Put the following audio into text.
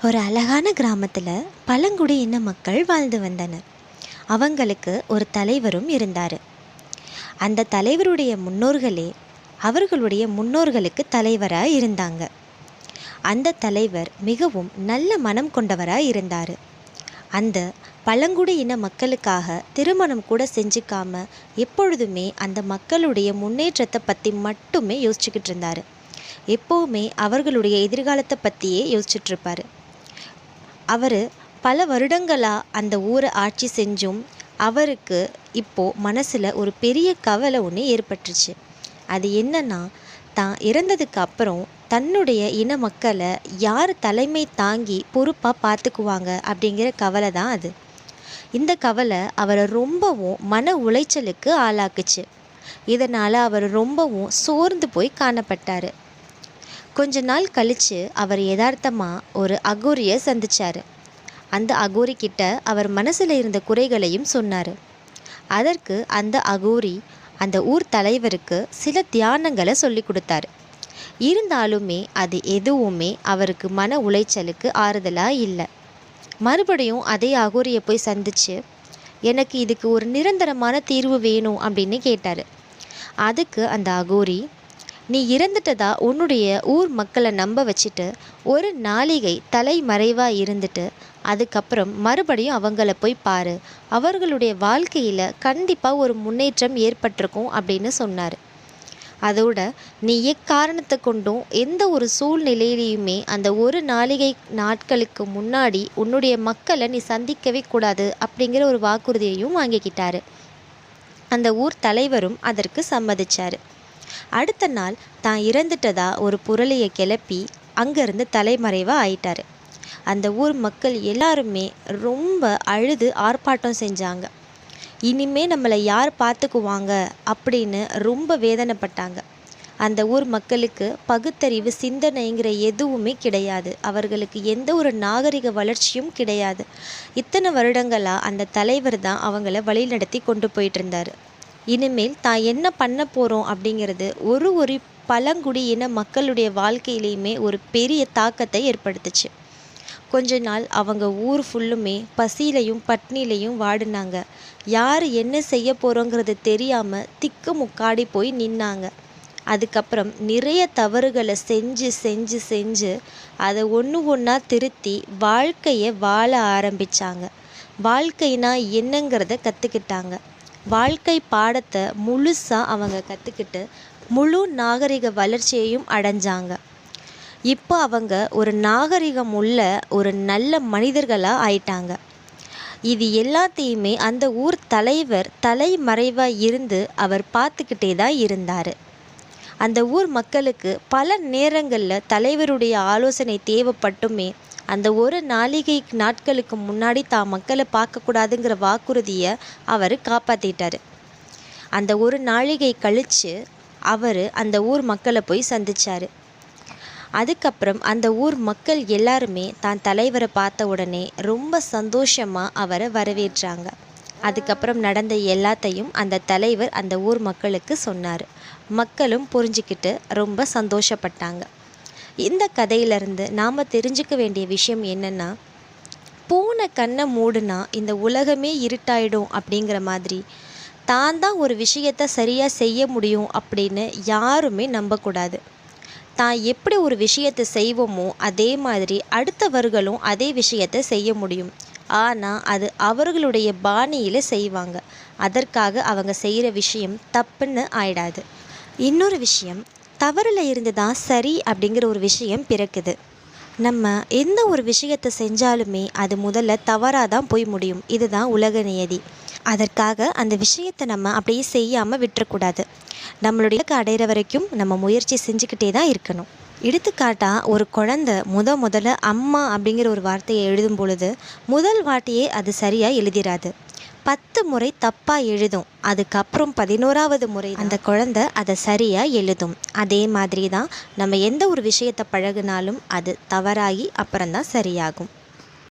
ஒரு அழகான கிராமத்தில் பழங்குடி இன மக்கள் வாழ்ந்து வந்தனர். அவங்களுக்கு ஒரு தலைவரும் இருந்தார். அந்த தலைவருடைய முன்னோர்களே அவர்களுடைய முன்னோர்களுக்கு தலைவராக இருந்தாங்க. அந்த தலைவர் மிகவும் நல்ல மனம் கொண்டவராக இருந்தார். அந்த பழங்குடி இன மக்களுக்காக திருமணம் கூட செஞ்சுக்காம எப்பொழுதுமே அந்த மக்களுடைய முன்னேற்றத்தை பற்றி மட்டுமே யோசிச்சுக்கிட்டு இருந்தார். எப்போவுமே அவர்களுடைய எதிர்காலத்தை பற்றியே யோசிச்சுட்ருப்பார். அவர் பல வருடங்களாக அந்த ஊரை ஆட்சி செஞ்சும் அவருக்கு இப்போது மனசில் ஒரு பெரிய கவலை ஒன்று ஏற்பட்டுருச்சு. அது என்னன்னா, தான் இறந்ததுக்கு அப்புறம் தன்னுடைய இன மக்களை யார் தலைமை தாங்கி பொறுப்பாக பார்த்துக்குவாங்க அப்படிங்கிற கவலை தான் அது. இந்த கவலை அவரை ரொம்பவும் மன உளைச்சலுக்கு ஆளாக்குச்சு. இதனால் அவர் ரொம்பவும் சோர்ந்து போய் காணப்பட்டார். கொஞ்ச நாள் கழித்து அவர் யதார்த்தமாக ஒரு அகோரியை சந்தித்தார். அந்த அகோரி கிட்ட அவர் மனசில் இருந்த குறைகளையும் சொன்னார். அதற்கு அந்த அகோரி அந்த ஊர் தலைவருக்கு சில தியானங்களை சொல்லி கொடுத்தாரு. இருந்தாலுமே அது எதுவுமே அவருக்கு மன உளைச்சலுக்கு ஆறுதலாக இல்லை. மறுபடியும் அதே அகோரியை போய் சந்தித்து, எனக்கு இதுக்கு ஒரு நிரந்தரமான தீர்வு வேணும் அப்படின்னு கேட்டார். அதுக்கு அந்த அகோரி, நீ இறந்துட்டதா உன்னுடைய ஊர் மக்களை நம்ப வச்சுட்டு ஒரு நாளிகை தலைமறைவாக இருந்துட்டு அதுக்கப்புறம் மறுபடியும் அவங்கள போய் பாரு, அவர்களுடைய வாழ்க்கையில் கண்டிப்பாக ஒரு முன்னேற்றம் ஏற்பட்டிருக்கும் அப்படின்னு சொன்னார். அதோட நீ எக்காரணத்தை கொண்டும் எந்த ஒரு சூழ்நிலையிலையுமே அந்த ஒரு நாளிகை நாட்களுக்கு முன்னாடி உன்னுடைய மக்களை நீ சந்திக்கவே கூடாது அப்படிங்கிற ஒரு வாக்குறுதியையும் வாங்கிக்கிட்டாரு. அந்த ஊர் தலைவரும் அதற்கு சம்மதிச்சார். அடுத்த நாள் தான் இறந்துட்டதா ஒரு புரளியை கிளப்பி அங்கேருந்து தலைமறைவாக ஆயிட்டார். அந்த ஊர் மக்கள் எல்லாருமே ரொம்ப அழுது ஆர்ப்பாட்டம் செஞ்சாங்க. இனிமே நம்மளை யார் பார்த்துக்குவாங்க அப்படின்னு ரொம்ப வேதனைப்பட்டாங்க. அந்த ஊர் மக்களுக்கு பகுத்தறிவு சிந்தனைங்கிற எதுவுமே கிடையாது. அவர்களுக்கு எந்த ஒரு நாகரிக வளர்ச்சியும் கிடையாது. இத்தனை வருடங்களாக அந்த தலைவர் தான் அவங்கள வழிநடத்தி கொண்டு போயிட்டு இருந்தார். இனிமேல் தான் என்ன பண்ண போகிறோம் அப்படிங்கிறது ஒரு பழங்குடி இன மக்களுடைய வாழ்க்கையிலையுமே ஒரு பெரிய தாக்கத்தை ஏற்படுத்துச்சு. கொஞ்ச நாள் அவங்க ஊர் ஃபுல்லுமே பசியிலையும் பட்னிலையும் வாடினாங்க. யார் என்ன செய்ய போகிறோங்கிறது தெரியாமல் திக்கு முக்காடி போய் நின்னாங்க. அதுக்கப்புறம் நிறைய தவறுகளை செஞ்சு செஞ்சு செஞ்சு அதை ஒன்று ஒன்றா திருத்தி வாழ்க்கையை வாழ ஆரம்பித்தாங்க. வாழ்க்கைனா என்னங்கிறத கற்றுக்கிட்டாங்க. வாழ்க்கை பாடத்தை முழுசாக அவங்க கற்றுக்கிட்டு முழு நாகரிக வளர்ச்சியையும் அடைஞ்சாங்க. இப்போ அவங்க ஒரு நாகரிகம் உள்ள ஒரு நல்ல மனிதர்களாக ஆயிட்டாங்க. இது எல்லாத்தையுமே அந்த ஊர் தலைவர் தலைமறைவாக இருந்து அவர் பார்த்துக்கிட்டே தான் இருந்தார். அந்த ஊர் மக்களுக்கு பல நேரங்களில் தலைவருடைய ஆலோசனை தேவைப்பட்டுமே அந்த ஒரு நாளிகை நாட்களுக்கு முன்னாடி தான் மக்களை பார்க்கக்கூடாதுங்கிற வாக்குறுதியை அவர் காப்பாற்றிட்டார். அந்த ஒரு நாளிகை கழித்து அவர் அந்த ஊர் மக்களை போய் சந்தித்தார். அதுக்கப்புறம் அந்த ஊர் மக்கள் எல்லாருமே தான் தலைவரை பார்த்த உடனே ரொம்ப சந்தோஷமாக அவரை வரவேற்றாங்க. அதுக்கப்புறம் நடந்த எல்லாத்தையும் அந்த தலைவர் அந்த ஊர் மக்களுக்கு சொன்னார். மக்களும் புரிஞ்சுக்கிட்டு ரொம்ப சந்தோஷப்பட்டாங்க. இந்த கதையிலிருந்து நாம் தெரிஞ்சுக்க வேண்டிய விஷயம் என்னென்னா, பூனை கண்ணை மூடுனா இந்த உலகமே இருட்டாயிடும் அப்படிங்கிற மாதிரி தான் தான் ஒரு விஷயத்தை சரியாக செய்ய முடியும் அப்படின்னு யாருமே நம்பக்கூடாது. தான் எப்படி ஒரு விஷயத்தை செய்வோமோ அதே மாதிரி அடுத்தவர்களும் அதே விஷயத்தை செய்ய முடியும். ஆனால் அது அவர்களுடைய பாணியில் செய்வாங்க. அதற்காக அவங்க செய்கிற விஷயம் தப்புன்னு ஆயிடாது. இன்னொரு விஷயம், தவறில் இருந்து தான் சரி அப்படிங்கிற ஒரு விஷயம் பிறக்குது. நம்ம எந்த ஒரு விஷயத்தை செஞ்சாலுமே அது முதல்ல தவறாக தான் போய் முடியும். இதுதான் உலக நியதி. அதற்காக அந்த விஷயத்தை நம்ம அப்படியே செய்யாமல் விட்டுறக்கூடாது. நம்மளுடைய அடையிற வரைக்கும் நம்ம முயற்சி செஞ்சுக்கிட்டே தான் இருக்கணும். எடுத்துக்காட்டாக ஒரு குழந்தை முதல்ல அம்மா அப்படிங்கிற ஒரு வார்த்தையை எழுதும் பொழுது முதல் வாட்டியே அது சரியாக எழுதிராது. 10 முறை தப்பாக எழுதும். அதுக்கப்புறம் 11வது முறை அந்த குழந்தை அதை சரியாக எழுதும். அதே மாதிரி தான் நம்ம எந்த ஒரு விஷயத்தை பழகினாலும் அது தவறாகி அப்புறம்தான் சரியாகும்.